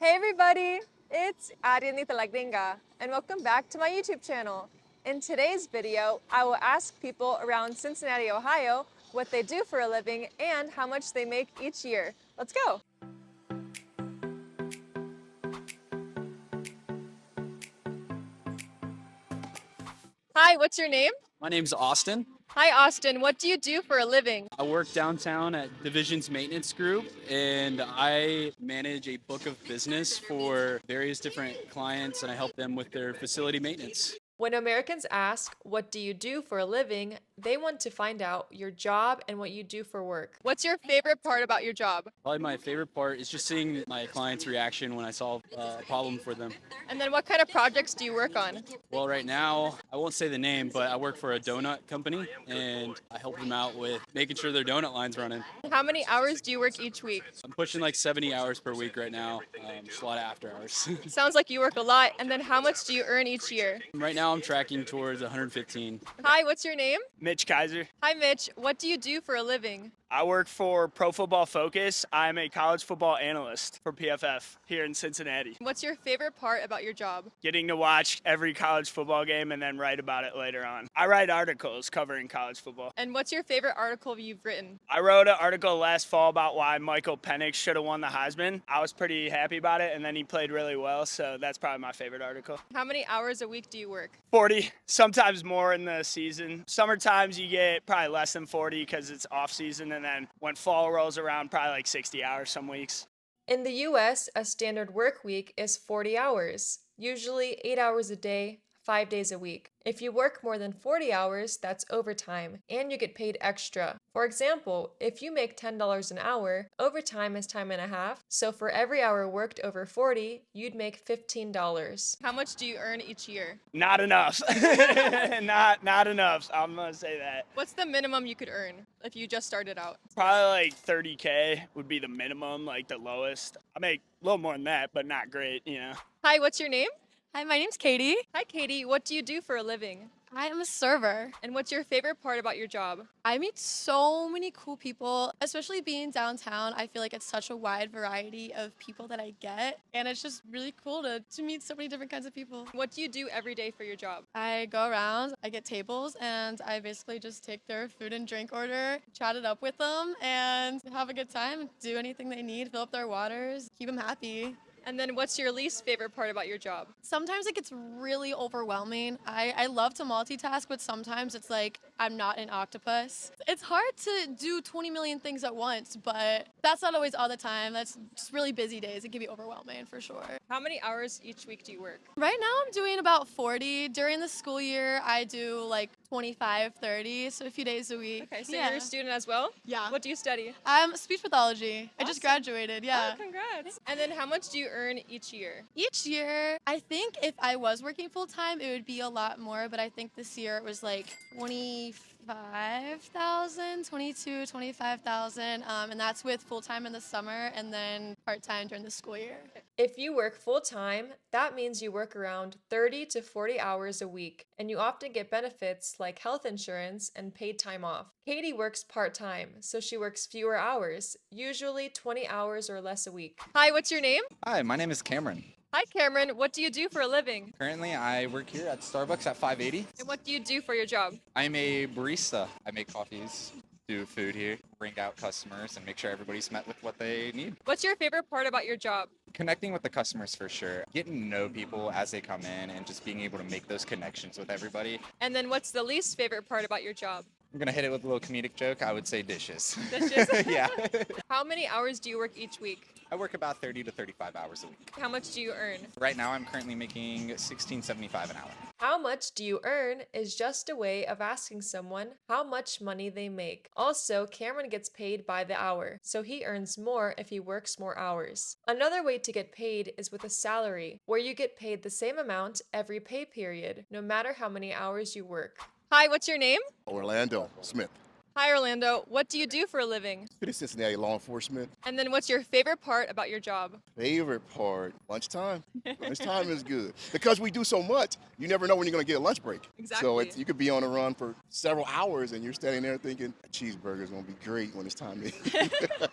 Hey everybody, it's Ariannitalagringa and welcome back to my YouTube channel. In today's video, I will ask people around Cincinnati, Ohio what they do for a living and how much they make each year. Let's go! Hi, what's your name? My name's Austin. Hi Austin, what do you do for a living? I work downtown at Division's Maintenance Group, and I manage a book of business for various different clients, and I help them with their facility maintenance. When Americans ask, what do you do for a living, they want to find out your job and what you do for work. What's your favorite part about your job? Probably my favorite part is just seeing my clients' reaction when I solve a problem for them. And then what kind of projects do you work on? Well, right now, I won't say the name, but I work for a donut company, and I help them out with making sure their donut line's running. How many hours do you work each week? I'm pushing like 70 hours per week right now, just a lot of after hours. Sounds like you work a lot. And then how much do you earn each year? Right now, I'm tracking towards 115. Hi, what's your name? Mitch Kaiser. Hi, Mitch. What do you do for a living? I work for Pro Football Focus. I'm a college football analyst for PFF here in Cincinnati. What's your favorite part about your job? Getting to watch every college football game and then write about it later on. I write articles covering college football. And what's your favorite article you've written? I wrote an article last fall about why Michael Penix should have won the Heisman. I was pretty happy about it, and then he played really well, so that's probably my favorite article. How many hours a week do you work? 40, sometimes more in the season. Summer times you get probably less than 40 because it's off season, and then when fall rolls around, probably like 60 hours some weeks. In the US, a standard work week is 40 hours, usually 8 hours a day, 5 days a week. If you work more than 40 hours, that's overtime, and you get paid extra. For example, if you make $10 an hour, overtime is time and a half, so for every hour worked over 40, you'd make $15. How much do you earn each year? Not enough. not enough. I'm gonna say that. What's the minimum you could earn if you just started out? Probably like 30K would be the minimum, like the lowest. I make a little more than that, but not great, you know. Hi, what's your name? Hi, my name's Katie. Hi, Katie. What do you do for a living? I am a server. And what's your favorite part about your job? I meet so many cool people, especially being downtown. I feel like it's such a wide variety of people that I get, and it's just really cool to meet so many different kinds of people. What do you do every day for your job? I go around, I get tables, and I basically just take their food and drink order, chat it up with them, and have a good time, do anything they need, fill up their waters, keep them happy. And then what's your least favorite part about your job? Sometimes it gets really overwhelming. I love to multitask, but sometimes it's like I'm not an octopus. It's hard to do 20 million things at once, but that's not always all the time. That's just really busy days. It can be overwhelming for sure. How many hours each week do you work? Right now I'm doing about 40. During the school year, I do like 25, 30, so a few days a week. Okay, so yeah. you're a student as well? Yeah. What do you study? I'm speech pathology. I just Awesome. graduated, yeah. Oh, congrats. And then how much do you earn each year? Each year, I think if I was working full time, it would be a lot more, but I think this year it was like 25,000, 22, 25,000, and that's with full time in the summer and then part time during the school year. If you work full time, that means you work around 30 to 40 hours a week, and you often get benefits like health insurance and paid time off. Katie works part time, so she works fewer hours, usually 20 hours or less a week. Hi, what's your name? Hi, my name is Cameron. Hi, Cameron. What do you do for a living? Currently, I work here at Starbucks at 580. And what do you do for your job? I'm a barista. I make coffees, do food here, bring out customers, and make sure everybody's met with what they need. What's your favorite part about your job? Connecting with the customers for sure. Getting to know people as they come in and just being able to make those connections with everybody. And then what's the least favorite part about your job? I'm going to hit it with a little comedic joke. I would say dishes. Dishes? Yeah. How many hours do you work each week? I work about 30 to 35 hours a week. How much do you earn? Right now, I'm currently making $16.75 an hour. How much do you earn is just a way of asking someone how much money they make. Also, Cameron gets paid by the hour, so he earns more if he works more hours. Another way to get paid is with a salary, where you get paid the same amount every pay period, no matter how many hours you work. Hi, what's your name? Orlando Smith. Hi, Orlando. What do you do for a living? City Cincinnati law enforcement. And then what's your favorite part about your job? Favorite part, lunchtime. Lunchtime is good because we do so much. You never know when you're going to get a lunch break. So Exactly. you could be on a run for several hours and you're standing there thinking a cheeseburger is going to be great when it's time to eat.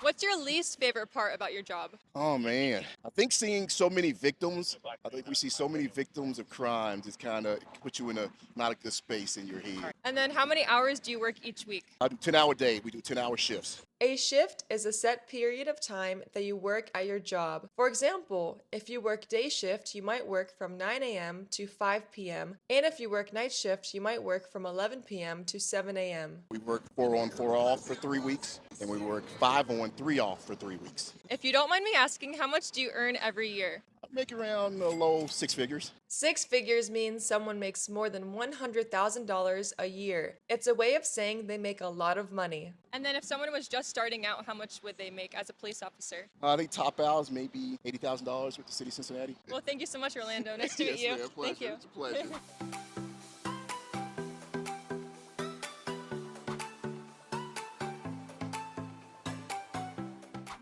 What's your least favorite part about your job? Oh man, I think seeing so many victims. I think we see so many victims of crimes. It's kind of puts you in a not a good space in your head. And then how many hours do you work each week? I do 10-hour day. We do 10-hour shifts. A shift is a set period of time that you work at your job. For example, if you work day shift, you might work from 9 a.m. to 5 p.m. And if you work night shift, you might work from 11 p.m. to 7 a.m. We work 4 on, 4 off for 3 weeks, and we work 5 on, 3 off for 3 weeks. If you don't mind me asking, how much do you earn every year? I make around the low 6 figures. 6 figures means someone makes more than $100,000 a year. It's a way of saying they make a lot of money. And then if someone was just starting out, how much would they make as a police officer? I think top out is maybe $80,000 with the city of Cincinnati. Well, thank you so much, Orlando. Nice to meet you. Yes, ma'am. Pleasure. Thank you. It's a pleasure.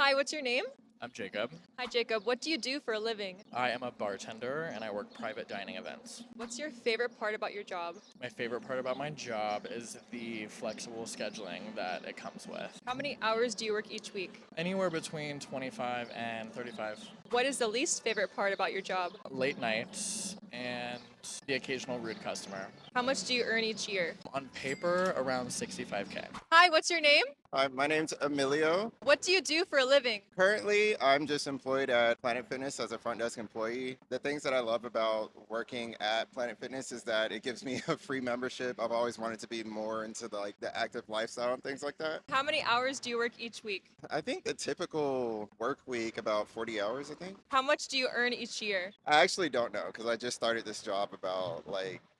Hi, what's your name? I'm Jacob. Hi, Jacob. What do you do for a living? I am a bartender and I work private dining events. What's your favorite part about your job? My favorite part about my job is the flexible scheduling that it comes with. How many hours do you work each week? Anywhere between 25 and 35. What is the least favorite part about your job? Late nights and the occasional rude customer. How much do you earn each year? On paper, around 65K. Hi, what's your name? Hi, my name's Emilio. What do you do for a living? Currently, I'm just employed at Planet Fitness as a front desk employee. The things that I love about working at Planet Fitness is that it gives me a free membership. I've always wanted to be more into the active lifestyle and things like that. How many hours do you work each week? I think the typical work week about 40 hours, I think. How much do you earn each year? I actually don't know because I just started this job about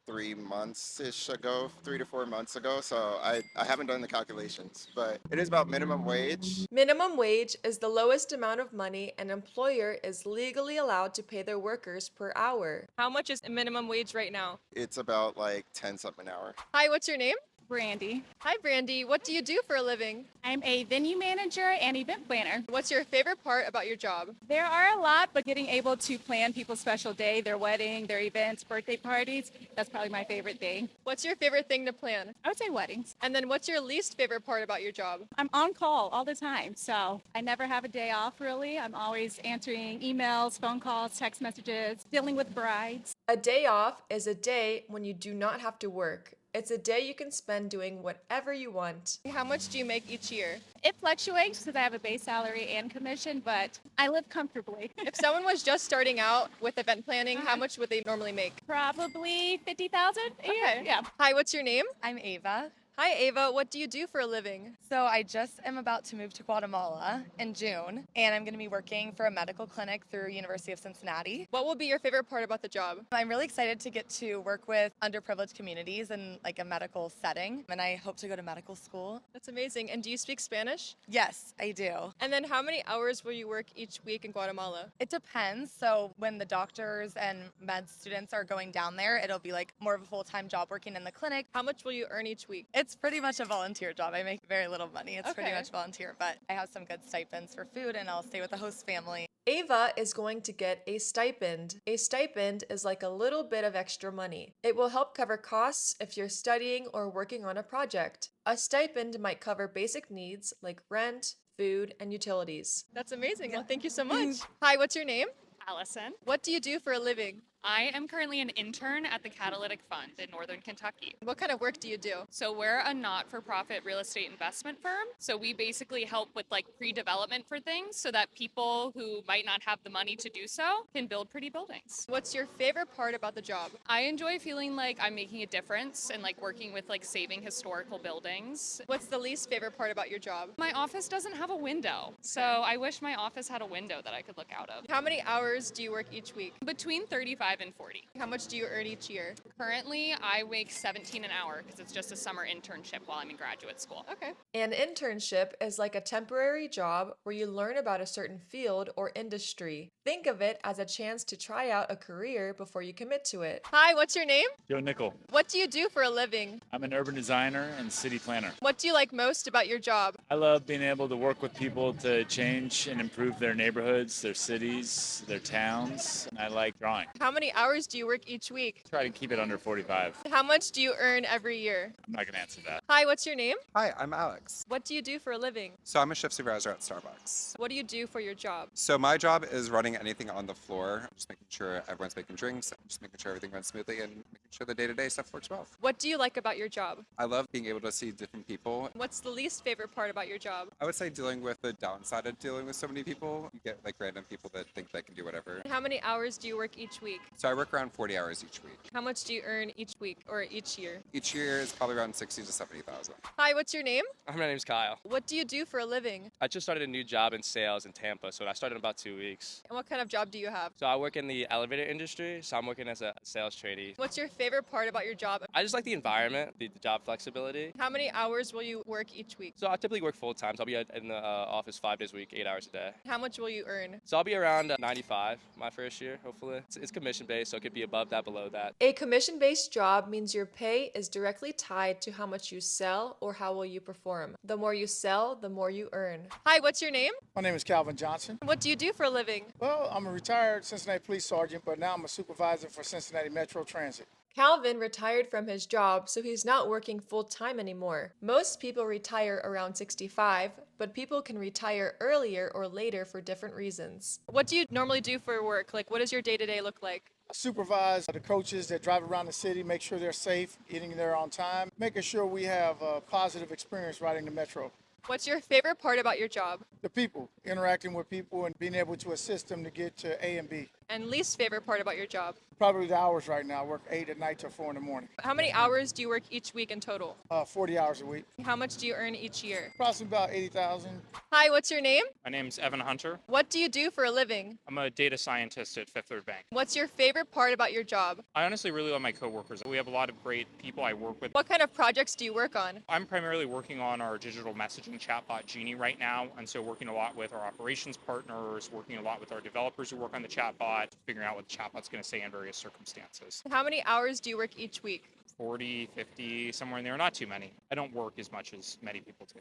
3 months-ish ago, 3 to 4 months ago. So I haven't done the calculations, but it is about minimum wage. Minimum wage is the lowest amount of money an employer is legally allowed to pay their workers per hour. How much is minimum wage right now? It's about 10 something an hour. Hi, what's your name? Brandy. Hi, Brandy. What do you do for a living? I'm a venue manager and event planner. What's your favorite part about your job? There are a lot, but getting able to plan people's special day, their wedding, their events, birthday parties, that's probably my favorite thing. What's your favorite thing to plan? I would say weddings. And then what's your least favorite part about your job? I'm on call all the time, so I never have a day off really. I'm always answering emails, phone calls, text messages, dealing with brides. A day off is a day when you do not have to work. It's a day you can spend doing whatever you want. How much do you make each year? It fluctuates because I have a base salary and commission, but I live comfortably. If someone was just starting out with event planning, how much would they normally make? Probably 50,000 a year. Okay. Yeah. Hi, what's your name? I'm Ava. Hi, Ava. What do you do for a living? So I just am about to move to Guatemala in June, and I'm going to be working for a medical clinic through University of Cincinnati. What will be your favorite part about the job? I'm really excited to get to work with underprivileged communities in a medical setting, and I hope to go to medical school. That's amazing. And do you speak Spanish? Yes, I do. And then how many hours will you work each week in Guatemala? It depends. So when the doctors and med students are going down there, it'll be more of a full-time job working in the clinic. How much will you earn each week? It's pretty much a volunteer job. I make very little money. It's pretty Okay. much volunteer, but I have some good stipends for food, and I'll stay with the host family. Ava is going to get a stipend. A stipend is like a little bit of extra money. It will help cover costs if you're studying or working on a project. A stipend might cover basic needs like rent, food, and utilities. That's amazing. Well, thank you so much. Hi, what's your name? Allison. What do you do for a living? I am currently an intern at the Catalytic Fund in Northern Kentucky. What kind of work do you do? So we're a not-for-profit real estate investment firm. So we basically help with pre-development for things so that people who might not have the money to do so can build pretty buildings. What's your favorite part about the job? I enjoy feeling like I'm making a difference and working with saving historical buildings. What's the least favorite part about your job? My office doesn't have a window. So I wish my office had a window that I could look out of. How many hours do you work each week? Between 35 and 40. How much do you earn each year? Currently, I make $17 an hour because it's just a summer internship while I'm in graduate school. Okay. An internship is like a temporary job where you learn about a certain field or industry. Think of it as a chance to try out a career before you commit to it. Hi, what's your name? Joe Nickel. What do you do for a living? I'm an urban designer and city planner. What do you like most about your job? I love being able to work with people to change and improve their neighborhoods, their cities, their towns. And I like drawing. How many hours do you work each week? Try to keep it under 45. How much do you earn every year? I'm not going to answer that. Hi, what's your name? Hi, I'm Alex. What do you do for a living? So I'm a shift supervisor at Starbucks. What do you do for your job? So my job is running anything on the floor, just making sure everyone's making drinks, just making sure everything runs smoothly, and making sure the day-to-day stuff works well. What do you like about your job? I love being able to see different people. What's the least favorite part about your job? I would say dealing with the downside of dealing with so many people. You get like random people that think they can do whatever. How many hours do you work each week? So I work around 40 hours each week. How much do you earn each week or each year? Each year is probably around 60 to 70,000. Hi, what's your name? My name's Kyle. What do you do for a living? I just started a new job in sales in Tampa, so I started in about 2 weeks. And what kind of job do you have? So I work in the elevator industry, so I'm working as a sales trainee. What's your favorite part about your job? I just like the environment, the job flexibility. How many hours will you work each week? So I typically work full time, so I'll be in the office 5 days a week, 8 hours a day. How much will you earn? So I'll be around 95 my first year, hopefully. It's commission based, so it could be above that, below that. A commission-based job means your pay is directly tied to how much you sell or how well you perform. The more you sell, the more you earn. Hi, what's your name? My name is Calvin Johnson. What do you do for a living? Well, I'm a retired Cincinnati police sergeant, but now I'm a supervisor for Cincinnati Metro Transit. Calvin retired from his job, so he's not working full-time anymore. Most people retire around 65, but people can retire earlier or later for different reasons. What do you normally do for work? Like, what does your day-to-day look like? I supervise the coaches that drive around the city, make sure they're safe, getting there on time, making sure we have a positive experience riding the Metro. What's your favorite part about your job? The people, interacting with people and being able to assist them to get to A and B. And least favorite part about your job? Probably the hours right now. I work 8 at night till 4 in the morning. How many hours do you work each week in total? 40 hours a week. How much do you earn each year? Approximately about 80,000. Hi, what's your name? My name's Evan Hunter. What do you do for a living? I'm a data scientist at Fifth Third Bank. What's your favorite part about your job? I honestly really love my coworkers. We have a lot of great people I work with. What kind of projects do you work on? I'm primarily working on our digital messaging chatbot Genie right now, and so working a lot with our operations partners, working a lot with our developers who work on the chatbot, figuring out what the chatbot's going to say in various circumstances. How many hours do you work each week? 40, 50, somewhere in there, not too many. I don't work as much as many people do.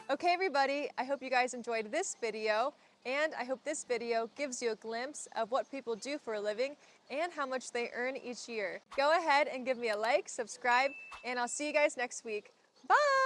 Okay, everybody, I hope you guys enjoyed this video, and I hope this video gives you a glimpse of what people do for a living and how much they earn each year. Go ahead and give me a like, subscribe, and I'll see you guys next week. Bye!